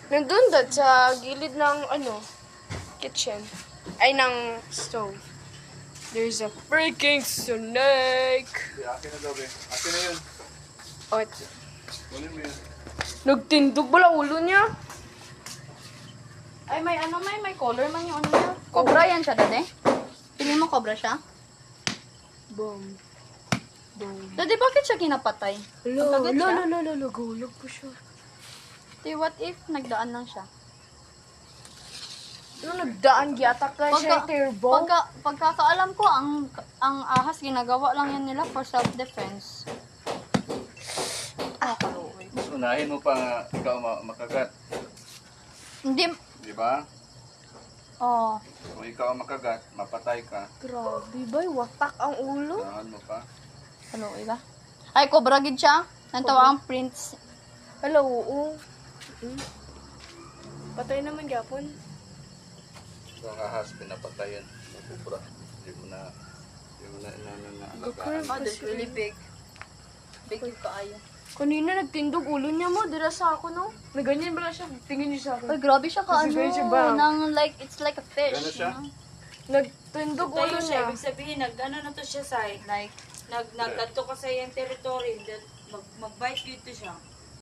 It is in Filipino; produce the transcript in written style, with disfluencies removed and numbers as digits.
Nandun dad sa gilid ng kitchen. Ay, ng stove. There's a freaking snake. Akin na daw, be. Akin na yun. Oh, Kunin mo yun. nagtindog pala ulo niya. Ay, may color man yung ano niya. Cobra yan siya, dade? Tingin mo cobra siya? Boom. Boom. Dade, bakit siya kinapatay? Pagkagat siya? Gulog po siya. Di, what if nagdaan lang siya? Nagdaan, giatak ka siya, turbo. Pagkakaalam ko, ang ahas ginagawa lang yan nila for self-defense. Mas unahin mo pa nga ikaw makagat. Hindi, Di ba? oh, Kung ikaw ang makagat, mapatay ka. Grabe ba? Watak ang ulo. Unahan mo pa. hello, iba? Ay, cobra gid siya. Nantawa ang prints. Hello, oo. Patay naman gapon. So ang ahas, pinapatay yan. Kupra. Hindi mo na Gagawin. Oh, that's really big. Big yung kaayo. Kanina nagtindog ulo niya mo. Dira sa ako, no? May ganyan ba siya? Tingin niyo sa Ay, akin. grabe siya ka, Kasi ganyan siya ba? it's like a fish. Gano'n siya? you know? Nagtindog ulo Tayo niya. siya, ibig sabihin, nag-ano na to siya side, Like, nagkanto ka sa iyang territory, then mag-bite dito siya.